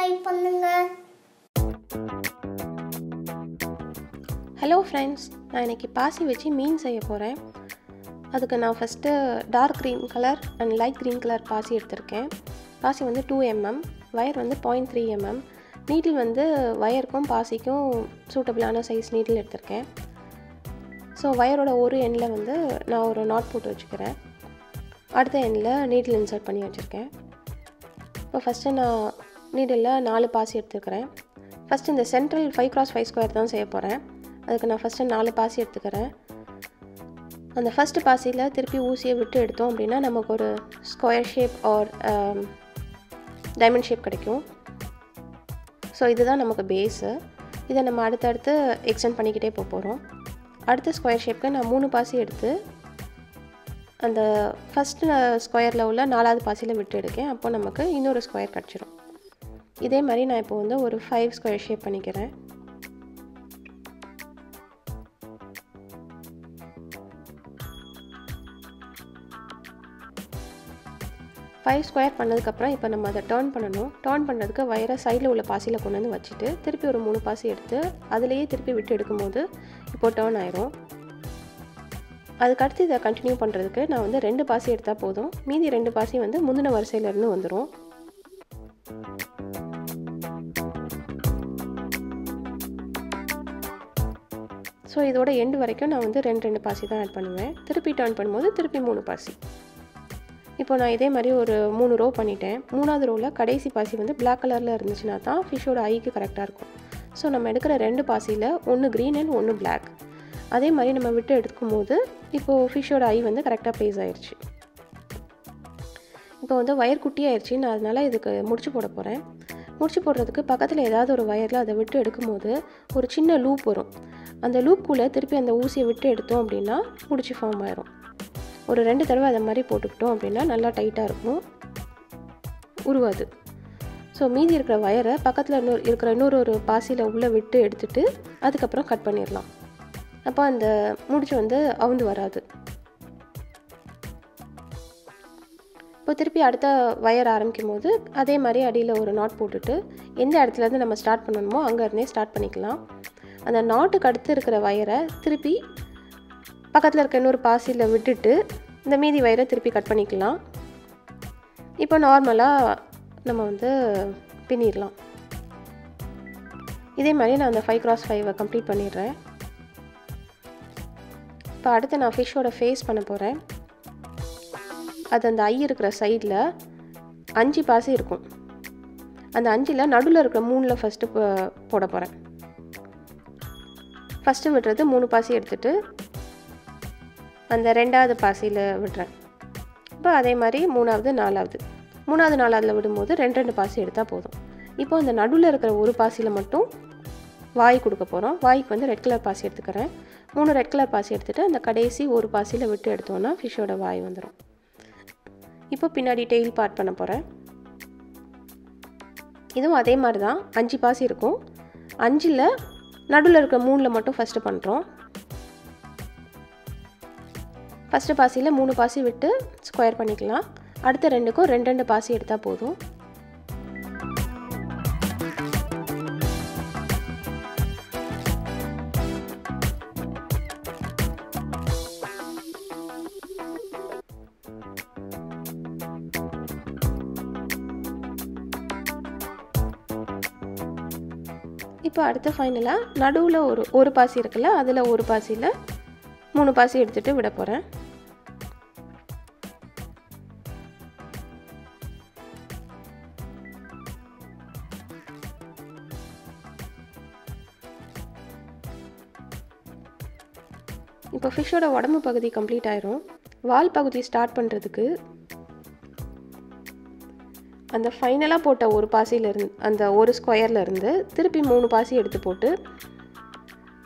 Subscribe பண்ணுங்க. Hello friends, நான் இன்றைக்கி பாசி வச்சு மீன் செய்ய போகிறேன். அதுக்கு நான் first dark green colour and light green colour பாசி எடுத்திருக்கேன். பாசி வந்து 2 mm, வயர் வந்து 0.3 mm. நீடில் வந்து வயருக்கும் பாசிக்கும் சூட்டபிளான சைஸ் நீடில் எடுத்திருக்கேன். ஸோ வயரோட ஒரு எண்டில் வந்து நான் ஒரு நாட் போட்டு வச்சுக்கிறேன். அடுத்த எண்டில் நீடில் இன்சர்ட் பண்ணி வச்சுருக்கேன். இப்போ ஃபஸ்ட்டு நான் நீடில் 4 பாசி எடுத்துக்கிறேன். ஃபஸ்ட்டு இந்த சென்ட்ரல் 5x5 ஸ்கொயர் தான் செய்ய போகிறேன். அதுக்கு நான் ஃபஸ்ட்டு 4 பாசி எடுத்துக்கிறேன். அந்த ஃபஸ்ட்டு பாசியில் திருப்பி ஊசியை விட்டு எடுத்தோம் அப்படின்னா நமக்கு ஒரு square shape or diamond shape கிடைக்கும். ஸோ இதுதான் நமக்கு பேஸு. இதை நம்ம அடுத்தடுத்து எக்ஸ்டெண்ட் பண்ணிக்கிட்டே போகிறோம். அடுத்த ஸ்கொயர் ஷேப்புக்கு நான் 3 பாசி எடுத்து அந்த ஃபஸ்ட்டு ஸ்கொயரில் உள்ள 4வது பாசியில் விட்டு எடுக்கேன். அப்போ நமக்கு இன்னொரு ஸ்கொயர் கிடச்சிரும். இதே மாதிரி நான் இப்போ வந்து ஒரு 5 ஸ்கொயர் ஷேப் பண்ணிக்கிறேன். ஃபைவ் ஸ்கொயர் பண்ணதுக்கப்புறம் இப்போ நம்ம அதை டேர்ன் பண்ணணும். டேர்ன் பண்ணுறதுக்கு வயரை சைடில் உள்ள பாசியில் கொண்டு வந்து வச்சுட்டு திருப்பி ஒரு 3 பாசி எடுத்து அதுலேயே திருப்பி விட்டு எடுக்கும்போது இப்போது டேர்ன் ஆயிரும். அதுக்கடுத்து இதை கண்டினியூ பண்ணுறதுக்கு நான் வந்து 2 பாசி எடுத்தால் போதும். மீதி 2 பாசி வந்து முந்தின வரிசையிலேருந்து வந்துடும். ஸோ இதோட எண்டு வரைக்கும் நான் வந்து 2 பாசி தான் ஆட் பண்ணுவேன். திருப்பி டேர்ன் பண்ணும்போது திருப்பி 3 பாசி. இப்போ நான் இதே மாதிரி ஒரு 3 ரோ பண்ணிட்டேன். 3வது ரோவில் கடைசி பாசி வந்து பிளாக் கலரில் இருந்துச்சுன்னா தான் ஃபிஷ்ஷோட ஐக்கு கரெக்டாக இருக்கும். ஸோ நம்ம எடுக்கிற 2 பாசியில் ஒன்று க்ரீன் அண்ட் ஒன்று பிளாக். அதே மாதிரி நம்ம விட்டு எடுக்கும் போது இப்போது ஃபிஷ்ஷோட ஐ வந்து கரெக்டாக ப்ளேஸ் ஆயிடுச்சு. இப்போ வந்து வயர் குட்டியாகிடுச்சு. நான் அதனால் இதுக்கு முடிச்சு போட போகிறேன். முடிச்சு போடுறதுக்கு பக்கத்தில் ஏதாவது ஒரு வயரில் அதை விட்டு எடுக்கும்போது ஒரு சின்ன லூப் வரும். அந்த லூப்புக்குள்ளே திருப்பி அந்த ஊசியை விட்டு எடுத்தோம் அப்படின்னா முடிச்சு ஃபார்ம் ஆயிரும். ஒரு 2 தடவை அதை மாதிரி போட்டுக்கிட்டோம் அப்படின்னா நல்லா டைட்டாக இருக்கும், உருவாது. ஸோ மீதி இருக்கிற வயரை பக்கத்தில் இருக்கிற இன்னொரு பாசியில் உள்ளே விட்டு எடுத்துகிட்டு அதுக்கப்புறம் கட் பண்ணிடலாம். அப்போ அந்த முடிச்சு வந்து அவுந்து வராது. இப்போ திருப்பி அடுத்த வயர் ஆரம்பிக்கும் போது அதே மாதிரி அடியில் ஒரு நாட் போட்டுட்டு எந்த இடத்துலேருந்து நம்ம ஸ்டார்ட் பண்ணணுமோ அங்கேருந்தே ஸ்டார்ட் பண்ணிக்கலாம். அந்த நாட்டுக்கு அடுத்து இருக்கிற வயரை திருப்பி பக்கத்தில் இருக்க இன்னொரு பாசியில் விட்டுட்டு இந்த மீதி வயரை திருப்பி கட் பண்ணிக்கலாம். இப்போ நார்மலாக நம்ம வந்து பின்னிடலாம். இதே மாதிரி நான் அந்த 5x5 கம்ப்ளீட் பண்ணிடுறேன். இப்போ அடுத்து நான் ஃபிஷ்ஷோட ஃபேஸ் பண்ண போகிறேன். அது அந்த ஐ இருக்கிற சைடில் 5 பாசி இருக்கும். அந்த 5ல் நடுவில் இருக்கிற 3ல் ஃபஸ்ட்டு போட போகிறேன். ஃபஸ்ட்டு விடுறது 3 பாசி எடுத்துகிட்டு அந்த 2வது பாசியில் விடுறேன். இப்போ அதே மாதிரி 3வது 4வது விடும்போது 2 பாசி எடுத்தால் போதும். இப்போ அந்த நடுவில் இருக்கிற ஒரு பாசியில் மட்டும் வாய் கொடுக்க போகிறோம். வாய்க்கு வந்து ரெட் கலர் பாசி எடுத்துக்கிறேன். 3 ரெட் கலர் பாசி எடுத்துகிட்டு அந்த கடைசி ஒரு பாசியில் விட்டு எடுத்தோன்னா ஃபிஷ்ஷோட வாய் வந்துடும். இப்போ பின்னாடி டெயில் பார்ட் பண்ண போகிறேன். இதுவும் அதே மாதிரி தான் 5 பாசி இருக்கும். 5ல் நடுவில் இருக்கிற 3ல் மட்டும் ஃபஸ்ட்டு பண்ணுறோம். ஃபஸ்ட்டு பாசியில் 3 பாசி விட்டு ஸ்கொயர் பண்ணிக்கலாம். அடுத்த 2க்கும் 2 பாசி எடுத்தால் போதும். இப்போ அடுத்த ஃபைனலாக நடுவில் ஒரு பாசி இருக்குல்ல, அதில் ஒரு பாசியில் 3 பாசி எடுத்துகிட்டு விட போகிறேன். இப்போ ஃபிஷ்ஷோட உடம்பு பகுதி கம்ப்ளீட் ஆயிரும். வால் பகுதி ஸ்டார்ட் பண்ணுறதுக்கு அந்த ஃபைனலாக போட்ட ஒரு பாசியிலேருந்து அந்த ஒரு ஸ்கொயர்லேருந்து திருப்பி 3 பாசி எடுத்து போட்டு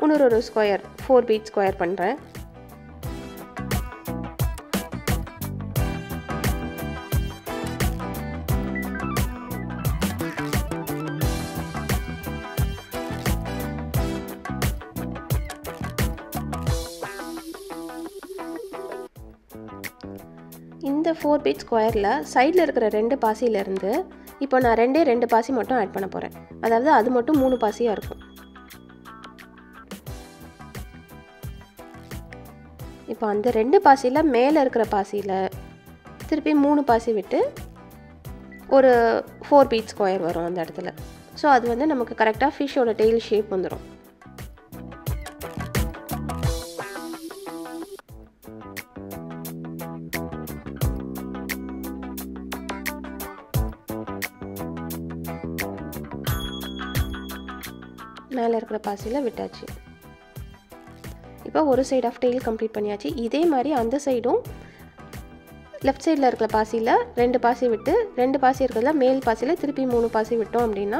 இன்னொரு ஸ்கொயர் 4 பீட் ஸ்கொயர் பண்ணுறேன். இந்த 4 பீட் ஸ்கொயரில் சைடில் இருக்கிற 2 பாசியிலேருந்து இப்போ நான் 2 பாசி மட்டும் ஆட் பண்ண போகிறேன். அதாவது அது மட்டும் 3 பாசியாக இருக்கும். இப்போ அந்த 2 பாசியில் மேலே இருக்கிற பாசியில் திருப்பி 3 பாசி விட்டு ஒரு 4 பீட் ஸ்கொயர் வரும் அந்த இடத்துல. ஸோ அது வந்து நமக்கு கரெக்டாக ஃபிஷ்ஷோட டெய்ல் ஷேப் வந்துடும். மேலே இருக்கிற பாசியில் விட்டாச்சு. இப்போ ஒரு சைடு ஆஃப் டெய்ல் கம்ப்ளீட் பண்ணியாச்சு. இதே மாதிரி அந்த சைடும் லெஃப்ட் சைடில் இருக்கிற பாசியில் 2 பாசி விட்டு 2 பாசி இருக்கிறதுல மேல் பாசியில் திருப்பி 3 பாசி விட்டோம் அப்படின்னா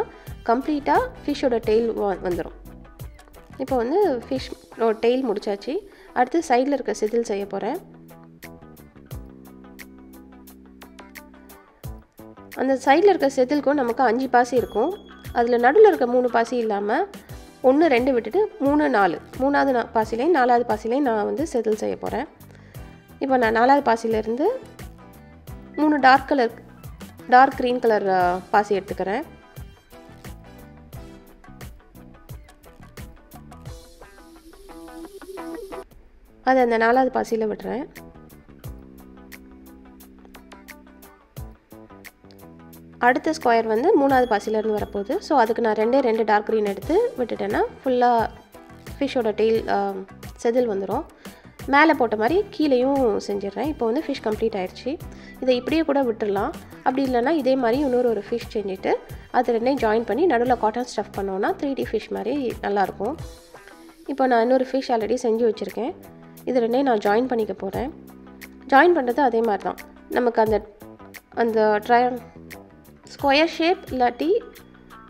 கம்ப்ளீட்டாக ஃபிஷ்ஷோட டெய்ல் வந்துடும். இப்போ வந்து ஃபிஷ் டெய்ல் முடிச்சாச்சு. அடுத்து சைடில் இருக்க செதில் செய்ய போகிறேன். அந்த சைடில் இருக்க செதிலுக்கும் நமக்கு 5 பாசி இருக்கும். அதில் நடுவில் இருக்க 3 பாசி இல்லாமல் 1 2 விட்டுட்டு 3 4 3வது பாசிலையும் 4வது பாசிலையும் நான் வந்து செதில் செய்ய போகிறேன். இப்போ நான் 4வது பாசிலேருந்து 3 டார்க் க்ரீன் கலர் பாசி எடுத்துக்கிறேன். அதை அந்த 4வது பாசியில் விடுறேன். அடுத்த ஸ்கொயர் வந்து 3வது பாசிலேருந்து வரப்போகுது. ஸோ அதுக்கு நான் 2 டார்க் க்ரீன் எடுத்து விட்டுட்டேன்னா ஃபுல்லாக ஃபிஷ்ஷோட டெய்ல் செதில் வந்துடும். மேலே போட்ட மாதிரி கீழேயும் செஞ்சிடுறேன். இப்போ வந்து ஃபிஷ் கம்ப்ளீட் ஆயிடுச்சு. இதை இப்படியே கூட விட்டுடலாம். அப்படி இல்லைனா இதே மாதிரி இன்னொரு ஃபிஷ் செஞ்சுட்டு அது 2 ஜாயின் பண்ணி நடுவில் காட்டன் ஸ்டஃப் பண்ணோன்னா 3D ஃபிஷ் மாதிரி நல்லாயிருக்கும். இப்போ நான் இன்னொரு ஃபிஷ் ஆல்ரெடி செஞ்சு வச்சுருக்கேன். இது 2 நான் ஜாயின் பண்ணிக்க போகிறேன். ஜாயின் பண்ணுறது அதே மாதிரி தான். நமக்கு அந்த ஸ்கொயர் ஷேப் இல்லாட்டி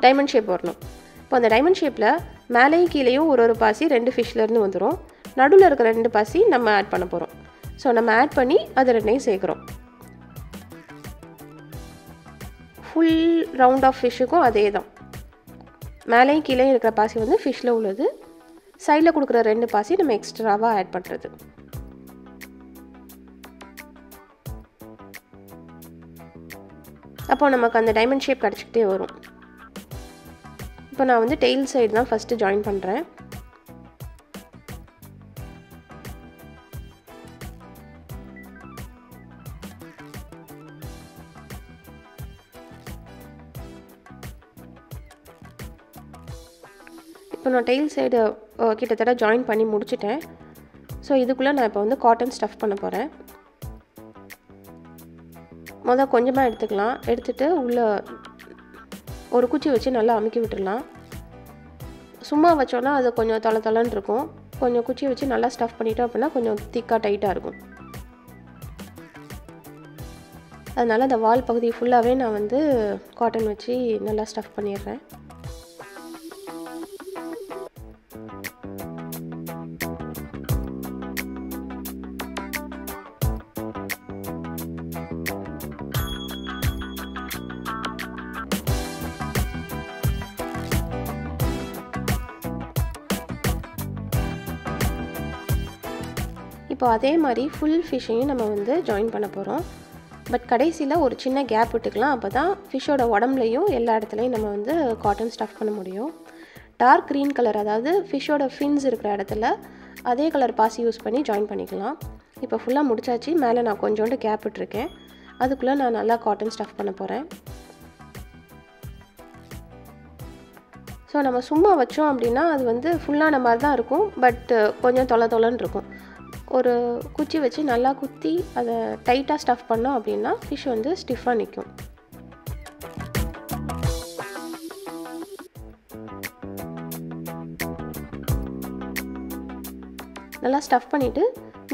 டைமண்ட் ஷேப் வரணும். இப்போ அந்த டைமண்ட் ஷேப்பில் மேலேயும் கீழேயும் ஒரு பாசி 2 ஃபிஷ்லேருந்து வந்துடும். நடுவில் இருக்கிற 2 பாசி நம்ம ஆட் பண்ண போகிறோம். ஸோ நம்ம ஆட் பண்ணி அது 2 சேர்க்குறோம். ஃபுல் ரவுண்ட் ஆஃப் ஃபிஷ்ஷுக்கும் அதே தான். மேலேயும் கீழேயும் இருக்கிற பாசி வந்து ஃபிஷ்ஷில் உள்ளது. சைடில் கொடுக்குற 2 பாசி நம்ம எக்ஸ்ட்ராவாக ஆட் பண்ணுறது. அப்போ நமக்கு அந்த டைமண்ட் ஷேப் கிடச்சிக்கிட்டே வரும். இப்போ நான் வந்து டெய்ல் சைடு தான் ஃபஸ்ட்டு ஜாயின் பண்ணுறேன். இப்போ நான் டெய்ல் சைடு கிட்டத்தட்ட ஜாயின் பண்ணி முடிச்சிட்டேன். ஸோ இதுக்குள்ளே நான் இப்போ வந்து காட்டன் ஸ்டஃப் பண்ண போகிறேன். கொஞ்சமாக எடுத்துக்கலாம். எடுத்துகிட்டு உள்ளே ஒரு குச்சி வச்சு நல்லா அமுக்கி விட்டுடலாம். சும்மா வச்சோன்னா அது கொஞ்சம் தளன்னு இருக்கும். கொஞ்சம் குச்சி வச்சு நல்லா ஸ்டஃப் பண்ணிட்டோம் அப்படின்னா கொஞ்சம் திக்காக டைட்டாக இருக்கும். அதனால் அந்த வால் பகுதி ஃபுல்லாகவே நான் வந்து காட்டன் வச்சு நல்லா ஸ்டஃப் பண்ணிடுறேன். இப்போ அதே மாதிரி ஃபுல் ஃபிஷ்ஷையும் நம்ம வந்து ஜாயின் பண்ண போகிறோம். பட் கடைசியில் ஒரு சின்ன கேப் விட்டுக்கலாம். அப்போ தான் ஃபிஷ்ஷோட உடம்புலையும் எல்லா இடத்துலையும் நம்ம வந்து காட்டன் ஸ்டஃப் பண்ண முடியும். டார்க் க்ரீன் கலர், அதாவது ஃபிஷ்ஷோட ஃபின்ஸ் இருக்கிற இடத்துல அதே கலர் பாசி யூஸ் பண்ணி ஜாயின் பண்ணிக்கலாம். இப்போ ஃபுல்லாக முடிச்சாச்சு. மேலே நான் கொஞ்சோண்டு கேப் விட்டுருக்கேன். அதுக்குள்ளே நான் நல்லா காட்டன் ஸ்டஃப் பண்ண போகிறேன். ஸோ நம்ம சும்மா வச்சோம் அப்படின்னா அது வந்து ஃபுல்லான மாதிரி தான் இருக்கும். பட் கொஞ்சம் தொலைன்னு இருக்கும். ஒரு குச்சி வச்சு நல்லா குத்தி அதை டைட்டாக ஸ்டஃப் பண்ணோம் அப்படின்னா ஃபிஷ் வந்து ஸ்டிஃபாக நிற்கும். நல்லா ஸ்டஃப் பண்ணிவிட்டு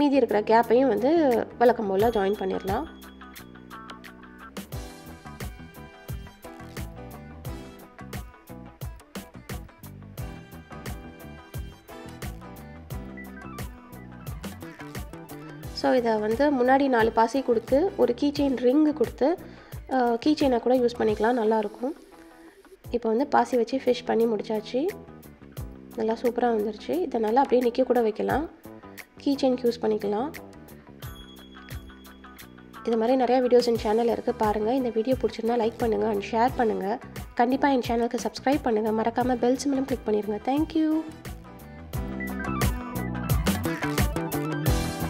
மீதி இருக்கிற கேப்பையும் வந்து வழக்கம் போல் ஜாயின் பண்ணிடலாம். ஸோ இதை வந்து முன்னாடி 4 பாசி கொடுத்து ஒரு கீ செயின் ரிங்கு கொடுத்து கீ செயினை கூட யூஸ் பண்ணிக்கலாம், நல்லாயிருக்கும். இப்போ வந்து பாசி வச்சு ஃபிஷ் பண்ணி முடிச்சாச்சு. நல்லா சூப்பராக வந்துருச்சு. இதை நல்லா அப்படியே நிற்க கூட வைக்கலாம். கீ செயின்க்கு யூஸ் பண்ணிக்கலாம். இது மாதிரி நிறையா வீடியோஸ் என் சேனலில் இருக்குது பாருங்கள். இந்த வீடியோ பிடிச்சிருந்தா லைக் பண்ணுங்கள் அண்ட் ஷேர் பண்ணுங்கள். கண்டிப்பாக என் சேனலுக்கு சப்ஸ்கிரைப் பண்ணுங்கள். மறக்காமல் பெல் சிம்பலும் கிளிக் பண்ணிடுங்க. தேங்க்யூ.